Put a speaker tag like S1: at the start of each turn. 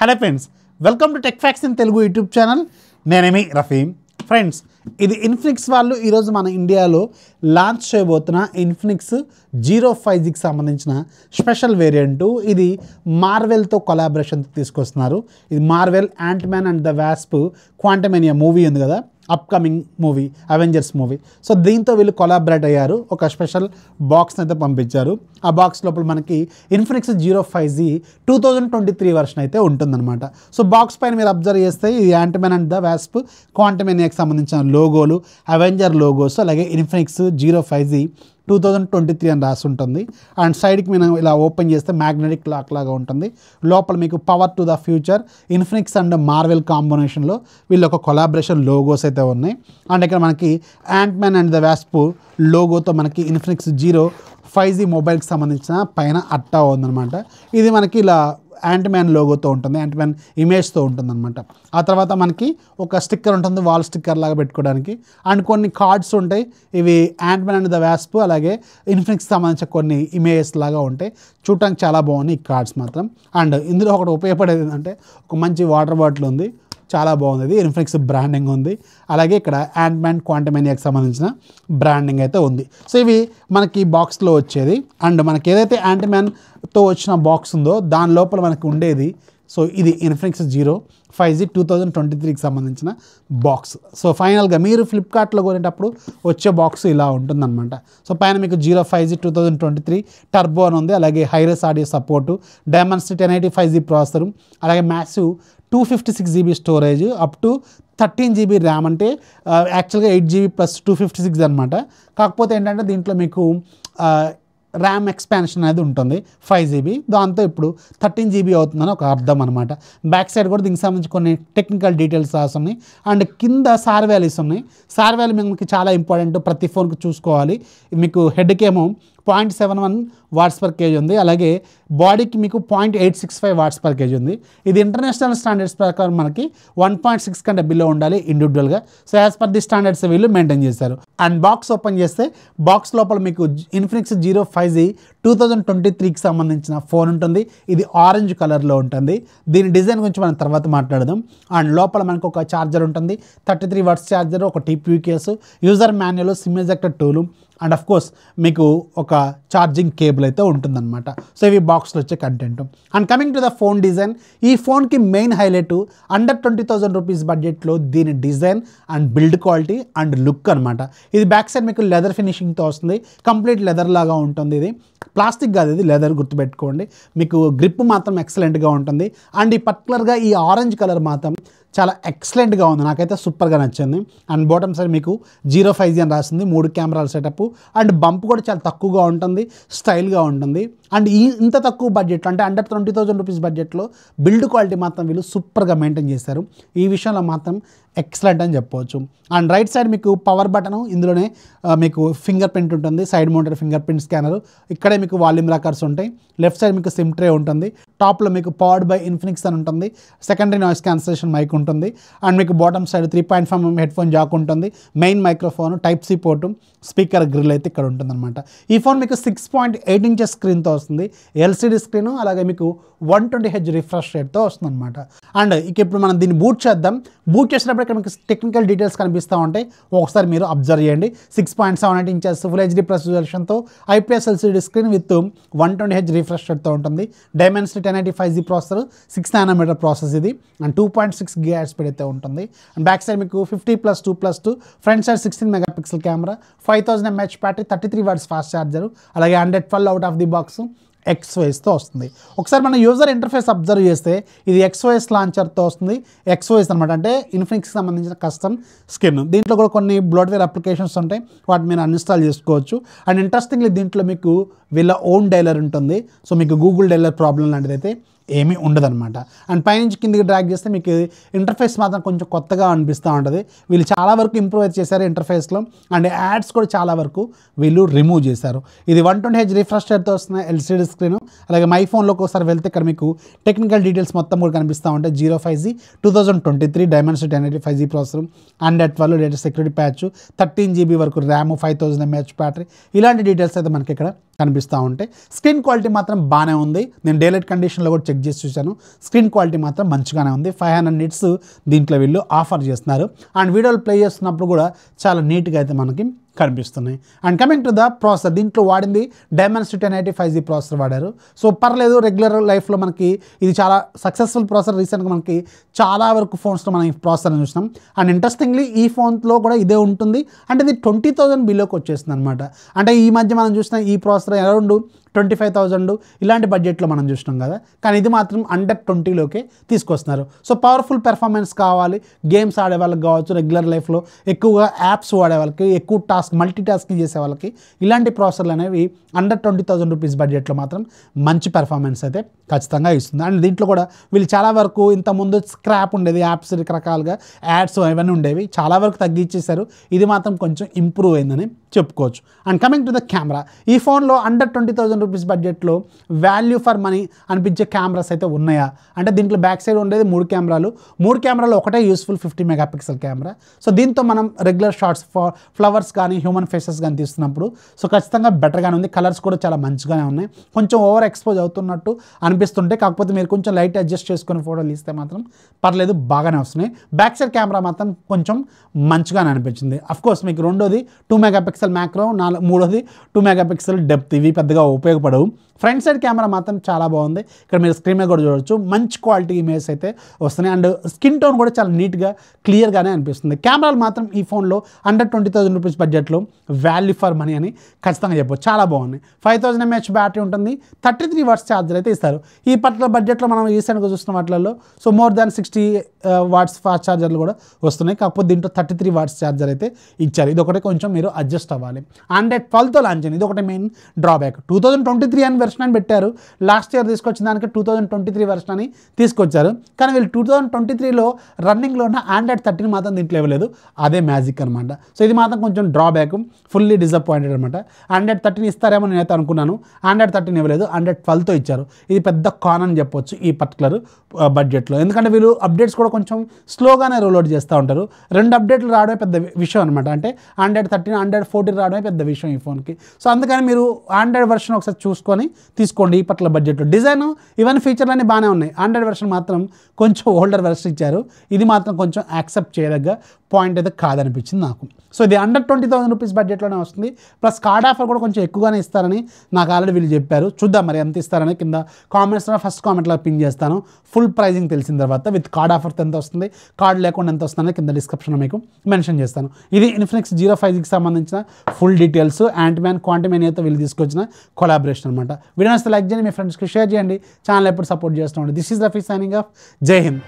S1: Hello friends, welcome to tech facts in Telugu YouTube channel. నేనేమి Rafeem. Friends, ఇది Infinix వాళ్ళు ఈరోజు మన ఇండియాలో లాంచ్ చేయబోతున్న ఇన్ఫినిక్స్ జీరో 5Gకి సంబంధించిన స్పెషల్ వేరియంటు. ఇది మార్వెల్తో కొలాబరేషన్తో తీసుకొస్తున్నారు. ఇది Marvel ant Man and the wasp Quantumania movie ఉంది కదా, upcoming movie, Avengers movie. So దీంతో వీళ్ళు కొలాబరేట్ అయ్యారు. ఒక స్పెషల్ బాక్స్ని అయితే పంపించారు. ఆ బాక్స్ లోపల మనకి ఇన్ఫినిక్స్ జీరో 5G 2023 వర్షన్ అయితే ఉంటుందన్నమాట. సో బాక్స్ పైన మీరు అబ్జర్వ్ చేస్తే ఇది Ant Man and the Wasp క్వాంటమేనియాకి సంబంధించిన లోగోలు, అవెంజర్ లోగోస్, అలాగే ఇన్ఫినిక్స్ జీరో 5G 2023 అని రాసి ఉంటుంది. అండ్ సైడ్కి మనం ఇలా ఓపెన్ చేస్తే మ్యాగ్నెటిక్ లాక్ లాగా ఉంటుంది. లోపల మీకు power to the future, Infinix and Marvel కాంబినేషన్లో వీళ్ళు ఒక కొలాబరేషన్ లోగోస్ అయితే ఉన్నాయి. అండ్ ఇక్కడ మనకి Ant Man and the Wasp లోగోతో మనకి ఇన్ఫినిక్స్ జీరో 5G మొబైల్కి సంబంధించిన పైన అట్టా ఉందన్నమాట. ఇది మనకి ఇలా యాంట్ మ్యాన్ లోగోతో ఉంటుంది, యాంట్ మ్యాన్ ఇమేజ్తో ఉంటుంది అనమాట. ఆ తర్వాత మనకి ఒక స్టిక్కర్ ఉంటుంది, వాల్ స్టిక్కర్ లాగా పెట్టుకోవడానికి. అండ్ కొన్ని కార్డ్స్ ఉంటాయి, ఇవి ant Man and the wasp అలాగే ఇన్ఫినిక్స్ సంబంధించిన కొన్ని ఇమేజెస్ లాగా ఉంటాయి. చూడటానికి చాలా బాగున్నాయి ఈ కార్డ్స్ మాత్రం. అండ్ ఇందులో ఒకటి ఉపయోగపడేది ఏంటంటే ఒక మంచి వాటర్ బాటిల్ ఉంది, చాలా బాగుంది. ఇది ఇన్ఫినిక్స్ బ్రాండింగ్ ఉంది. అలాగే ఇక్కడ యాంట్ మ్యాన్ క్వాంటమేనియాకి సంబంధించిన బ్రాండింగ్ అయితే ఉంది. సో ఇవి మనకి బాక్స్లో వచ్చేది. అండ్ మనకి ఏదైతే యాంట్ మ్యాన్తో వచ్చిన బాక్స్ ఉందో దాని లోపల మనకి ఉండేది. సో ఇది ఇన్ఫినిక్స్ జీరో 5G 2023కి సంబంధించిన బాక్స్. సో ఫైనల్గా మీరు ఫ్లిప్కార్ట్లో కొనేటప్పుడు వచ్చే బాక్స్ ఇలా ఉంటుందన్నమాట. సో పైన మీకు జీరో 5G 2023 టర్బో అని ఉంది. అలాగే hi-res audio support, Dimensity 1085G processor, అలాగే massive 256GB storage, up to 13GB RAM. అంటే యాక్చువల్గా 8GB ప్లస్ 256 అనమాట. కాకపోతే ఏంటంటే దీంట్లో మీకు ర్యామ్ ఎక్స్పాన్షన్ అనేది ఉంటుంది 5GB, దాంతో ఇప్పుడు 13GB అవుతుందని ఒక అర్థం అనమాట. బ్యాక్ సైడ్ కూడా దీనికి సంబంధించి కొన్ని టెక్నికల్ డీటెయిల్స్ రాసున్నాయి. అండ్ కింద సార్ వాల్యూస్ ఉన్నాయి. సార్ వాల్యూ మీకు చాలా ఇంపార్టెంట్, ప్రతి ఫోన్కి చూసుకోవాలి. మీకు హెడ్కి ఏమో 0.71 వాట్స్ పర్ కేజీ ఉంది. అలాగే బాడీకి మీకు 0.865 వాట్స్ పర్ కేజీ ఉంది. ఇది ఇంటర్నేషనల్ స్టాండర్డ్స్ ప్రకారం మనకి 1.6 కంటే బిలో ఉండాలి ఇండివిజువల్గా. So as per the standards వీళ్ళు మెయింటైన్ చేశారు. అండ్ బాక్స్ ఓపెన్ చేస్తే బాక్స్ లోపల మీకు ఇన్ఫినిక్స్ జీరో 5G 2023కి సంబంధించిన ఫోన్ ఉంటుంది. ఇది ఆరెంజ్ కలర్లో ఉంటుంది. దీని డిజైన్ గురించి మనం తర్వాత మాట్లాడదాం. అండ్ లోపల మనకు ఒక ఛార్జర్ ఉంటుంది, 33 వాట్స్ ఛార్జర్, ఒక TPU case, user manual, SIM ejector tool, and of course మీకు ఒక ఛార్జింగ్ కేబుల్ అయితే ఉంటుందన్నమాట. సో ఇవి బాక్స్లో వచ్చే content. And coming to the phone design, ఈ ఫోన్కి మెయిన్ హైలైట్ అండర్ 20,000 రూపీస్ బడ్జెట్లో దీని design and build quality and look అనమాట. ఇది బ్యాక్ సైడ్ మీకు లెదర్ ఫినిషింగ్తో వస్తుంది, కంప్లీట్ లెదర్ లాగా ఉంటుంది. ఇది ప్లాస్టిక్ కాదు, ఇది లెదర్, గుర్తుపెట్టుకోండి. మీకు గ్రిప్ మాత్రం ఎక్సలెంట్గా ఉంటుంది. అండ్ ఈ పర్టికులర్గా ఈ ఆరెంజ్ కలర్ మాత్రం చాలా ఎక్సలెంట్గా ఉంది, నాకైతే సూపర్గా నచ్చింది. అండ్ బాటమ్ సైడ్ మీకు జీరో 5G అని రాస్తుంది, 3 కెమెరాల సెటప్. అండ్ బంప్ కూడా చాలా తక్కువగా ఉంటుంది, స్టైల్గా ఉంటుంది. అండ్ ఇంత తక్కువ బడ్జెట్లో, అంటే అండర్ 20,000 రూపీస్ బడ్జెట్లో బిల్డ్ క్వాలిటీ మాత్రం వీళ్ళు సూపర్గా మెయింటైన్ చేశారు. ఈ విషయంలో మాత్రం ఎక్సలెంట్ అని చెప్పవచ్చు. అండ్ రైట్ సైడ్ మీకు పవర్ బటను, ఇందులోనే మీకు ఫింగర్ ప్రింట్ ఉంటుంది, side mounted fingerprint scanner. ఇక్కడే మీకు వాల్యూమ్ రాకర్స్ ఉంటాయి. లెఫ్ట్ సైడ్ మీకు సిమ్ ట్రే ఉంటుంది. టాప్లో మీకు పవర్డ్ బై ఇన్ఫినిక్స్ అని ఉంటుంది. సెకండరీ నాయిస్ క్యాన్సలేషన్ మైక్ ఉంటుంది. అండ్ మీకు bottom side 3.5mm headphone jack ఉంటుంది. Main microphone, Type-C port, speaker grill అయితే ఇక్కడ ఉంటుందన్నమాట. ఈ ఫోన్ మీకు 6.8 ఇంచెస్ స్క్రీన్తో వస్తుంది, LCD స్క్రీను. అలాగే మీకు 120Hz రిఫ్రెష్ రేట్తో వస్తుంది అనమాట. అండ్ ఇక ఇప్పుడు మనం దీన్ని బూట్ చేద్దాం. బూట్ చేసినప్పుడు ఇక్కడ మీకు టెక్నికల్ డీటెయిల్స్ కనిపిస్తూ ఉంటాయి, ఒకసారి మీరు అబ్జర్వ్ చేయండి. 6.78 ఇంచెస్ ఫుల్ HD ప్లస్ రిజల్యూషన్తో IPS LCD screen with 120Hz refresh రేట్తో ఉంటుంది. Dimensity 1085G processor, 6nm process ఇది. అండ్ 2.6 GHz స్పీడ్ అయితే ఉంటుంది. అండ్ బ్యాక్ సైడ్ మీకు 50+2+2, front side 16 megapixel camera, 5000 mAh battery, 33 watts fast charger, అలాగే 112 out of the box XOSతో వస్తుంది. ఒకసారి మన యూజర్ ఇంటర్ఫేస్ అబ్జర్వ్ చేస్తే ఇది XOS లాంచర్తో వస్తుంది. XOS అనమాట, అంటే ఇన్ఫినిక్స్కి సంబంధించిన కస్టమ్ స్కిన్. దీంట్లో కూడా కొన్ని బ్లోట్వేర్ అప్లికేషన్స్ ఉంటాయి, వాటిని మీరు అన్ఇన్స్టాల్ చేసుకోవచ్చు. అండ్ ఇంట్రెస్టింగ్లీ దీంట్లో మీకు వీళ్ళ ఓన్ డైలర్ ఉంటుంది. సో మీకు గూగుల్ డైలర్ ప్రాబ్లం లాంటిది అయితే ఏమీ ఉండదన్నమాట. అండ్ పైనుంచి కిందికి డ్రాగ్ చేస్తే మీకు ఇంటర్ఫేస్ మాత్రం కొంచెం కొత్తగా అనిపిస్తూ ఉంటుంది. వీళ్ళు చాలా వరకు ఇంప్రూవ్ చేశారు ఇంటర్ఫేస్లో. అండ్ యాడ్స్ కూడా చాలా వరకు వీళ్ళు రిమూవ్ చేశారు. ఇది 120Hz రిఫ్రెష్ రేట్తో వస్తున్న LCD స్క్రీను. అలాగే మై ఫోన్లోకి ఒకసారి వెళ్తే ఇక్కడ మీకు టెక్నికల్ డీటెయిల్స్ మొత్తం కూడా కనిపిస్తూ ఉంటాయి. Zero 5G 2023 Dimensity 1085G processor, 112 latest security patch, 13GB వరకు ర్యామ్, 5000 mAh బ్యాటరీ, ఇలాంటి డీటెయిల్స్ అయితే మనకి ఇక్కడ కనిపిస్తూ ఉంటాయి. స్క్రీన్ క్వాలిటీ మాత్రం బాగానే ఉంది. నేను డే లైట్ కండిషన్లో కూడా చెక్ చేసి చూశాను. స్క్రీన్ క్వాలిటీ మాత్రం మంచిగానే ఉంది. 500 నిట్స్ దీంట్లో వీళ్ళు ఆఫర్ చేస్తున్నారు. అండ్ వీడియోలు ప్లే చేస్తున్నప్పుడు కూడా చాలా నీట్గా అయితే మనకి కనిపిస్తున్నాయి. And coming to the processor, దీంట్లో వాడింది Dimensity 1085G ప్రాసెసర్ వాడారు. సో పర్లేదు, రెగ్యులర్ లైఫ్లో మనకి ఇది చాలా సక్సెస్ఫుల్ ప్రాసెసర్. రీసెంట్గా మనకి చాలా వరకు ఫోన్స్లో మనం ఈ ప్రాసెసర్ని చూసినాం. అండ్ ఇంట్రెస్టింగ్లీ ఈ ఫోన్లో కూడా ఇదే ఉంటుంది. అంటే ఇది 20,000 బిలోకి వచ్చేస్తుంది అనమాట. అంటే ఈ మధ్య మనం చూసిన ఈ ప్రాసెసర్ అరౌండ్ 25,000 ఇలాంటి బడ్జెట్లో మనం చూసినాం కదా, కానీ ఇది మాత్రం అండర్ 20లోకే తీసుకొస్తున్నారు. సో పవర్ఫుల్ పెర్ఫార్మెన్స్ కావాలి, గేమ్స్ ఆడే వాళ్ళకి కావచ్చు, రెగ్యులర్ లైఫ్లో ఎక్కువగా యాప్స్ వాడే వాళ్ళకి, ఎక్కువ మల్టీ టాస్కింగ్ చేసే వాళ్ళకి ఇలాంటి ప్రాసెసర్లు అనేవి అండర్ 20,000 రూపీస్ బడ్జెట్లో మాత్రం మంచి పెర్ఫార్మెన్స్ అయితే ఖచ్చితంగా ఇస్తుంది. అండ్ దీంట్లో కూడా వీళ్ళు చాలా వరకు ఇంతకుముందు స్క్రాప్ ఉండేది, యాప్స్ రకరకాలుగా యాడ్స్ అవన్నీ ఉండేవి, చాలా వరకు తగ్గించేశారు. ఇది మాత్రం కొంచెం ఇంప్రూవ్ అయిందని చెప్పుకోవచ్చు. And coming to the camera, ఈ ఫోన్లో అండర్ 20,000 రూపీస్ బడ్జెట్లో వాల్యూ ఫర్ మనీ అనిపించే కెమెరాస్ అయితే ఉన్నాయా అంటే, దీంట్లో బ్యాక్ సైడ్ ఉండేది 3 కెమెరాలు. 3 కెమెరాలు ఒకటే యూస్ఫుల్ 50 మెగాపిక్సెల్ కెమెరా. సో దీంతో మనం రెగ్యులర్ షార్ట్స్, ఫ్లవర్స్ కానీ హ్యూమన్ ఫేసెస్ కానీ తీస్తున్నప్పుడు సో ఖచ్చితంగా బెటర్గానే ఉంది. కలర్స్ కూడా చాలా మంచిగానే ఉన్నాయి. కొంచెం ఓవర్ ఎక్స్పోజ్ అవుతున్నట్టు అనిపిస్తుంటే, కాకపోతే మీరు కొంచెం లైట్ అడ్జస్ట్ చేసుకుని ఫోటోలు తీస్తే మాత్రం పర్లేదు, బాగానే వస్తున్నాయి. బ్యాక్ సైడ్ కెమెరా మాత్రం కొంచెం మంచిగానే అనిపించింది. అఫ్కోర్స్ మీకు రెండోది 2 మెగాపిక్సెల్ మ్యాక్రో, మూడోది 2 మెగాపిక్సెల్ డెప్త్, ఇవి పెద్దగా ఉపయోగపడవు. ఫ్రంట్ సైడ్ కెమెరా మాత్రం చాలా బాగుంది. ఇక్కడ మీరు స్క్రీన్ మీద కూడా చూడవచ్చు, మంచి క్వాలిటీ ఇమేజ్ అయితే వస్తున్నాయి. అండ్ స్కిన్ టోన్ కూడా చాలా నీట్గా క్లియర్గానే అనిపిస్తుంది. కెమెరాలు మాత్రం ఈ ఫోన్లో అండర్ 20,000 రూపీస్ బడ్జెట్లో వాల్యూ ఫర్ మనీ అని ఖచ్చితంగా చెప్పవచ్చు, చాలా బాగున్నాయి. 5000 mAh బ్యాటరీ ఉంటుంది, 33 వాట్స్ ఛార్జర్ అయితే ఇస్తారు. ఈ పర్టికులర్ బడ్జెట్లో మనం రీసెంట్గా చూస్తున్న వాటిల్లో so more than 60 watts fast ఛార్జర్లు కూడా వస్తున్నాయి. కాకపోతే దీంట్లో 33 వాట్స్ ఛార్జర్ అయితే ఇచ్చారు. ఇది ఒకటి కొంచెం మీరు అడ్జస్ట్ అవ్వాలి. Android 12తో లాంచ్ అయింది, ఇది ఒకటి మెయిన్ డ్రాబ్యాక్. 2023 అని వెర్షన్ అని పెట్టారు, లాస్ట్ ఇయర్ తీసుకొచ్చిన దానికి 2023 వెర్షన్ అని తీసుకొచ్చారు. కానీ వీళ్ళు 2023లో రన్నింగ్లో ఉన్న Android 13 మాత్రం దీంట్లో ఇవ్వలేదు, అదే మ్యాజిక్ అనమాట. సో ఇది మాత్రం కొంచెం డ్రాబ్యాక్, ఫుల్లీ డిసప్పాయింటెడ్ అనమాట. Android 13 ఇస్తారేమో నేనైతే అనుకున్నాను, Android 13 ఇవ్వలేదు, Android 12తో ఇచ్చారు. ఇది పెద్ద కాన్ అని చెప్పొచ్చు ఈ పర్టికులర్ బడ్జెట్లో. ఎందుకంటే వీళ్ళు అప్డేట్స్ కూడా కొంచెం స్లోగానే రోల్అవుట్ చేస్తూ ఉంటారు. 2 అప్డేట్లు రావడమే పెద్ద విషయం అనమాట. అంటే Android 13, Android 14 రావడమే పెద్ద విషయం ఈ ఫోన్కి. సో అందుకని మీరు Android వెర్షన్ ఒకసారి చూసుకొని తీసుకోండి ఈ పట్ల బడ్జెట్లో. డిజైన్ ఇవన్నీ ఫీచర్లన్నీ బాగానే ఉన్నాయి. Android వెర్షన్ మాత్రం కొంచెం ఓల్డర్ వెర్షన్ ఇచ్చారు, ఇది మాత్రం కొంచెం యాక్సెప్ట్ చేయదగ్గ పాయింట్ అయితే కాదనిపించింది నాకు. సో ఇది అండర్ 20,000 రూపీస్ బడ్జెట్లోనే వస్తుంది. ప్లస్ కార్డ్ ఆఫర్ కూడా కొంచెం ఎక్కువగానే ఇస్తారని నాకు ఆల్రెడీ వీళ్ళు చెప్పారు. చూద్దాం మరి ఎంత ఇస్తారని కింద కామెంట్స్లో ఫస్ట్ కామెంట్లో పిన్ చేస్తాను. ఫుల్ ప్రైజింగ్ తెలిసిన తర్వాత విత్ కార్డ్ ఆఫర్తో ఎంత వస్తుంది, కార్డ్ లేకుండా ఎంత వస్తుందని కింద డిస్క్రిప్షన్లో మీకు మెన్షన్ చేస్తాను. ఇది Infinix Zero 5Gకి సంబంధించిన ఫుల్ డీటెయిల్స్. యాంటీమ్యాన్ క్వాంటిమేనియాతో వీళ్ళు తీసుకొచ్చిన కొలాబరేషన్ అనమాట. వీడియో నచ్చితే లైక్ చేయండి, మీ ఫ్రెండ్స్కి షేర్ చేయండి, ఛానల్ ఎప్పుడు సపోర్ట్ చేస్తూ ఉండండి. This is Rafi signing off. జై హింద్.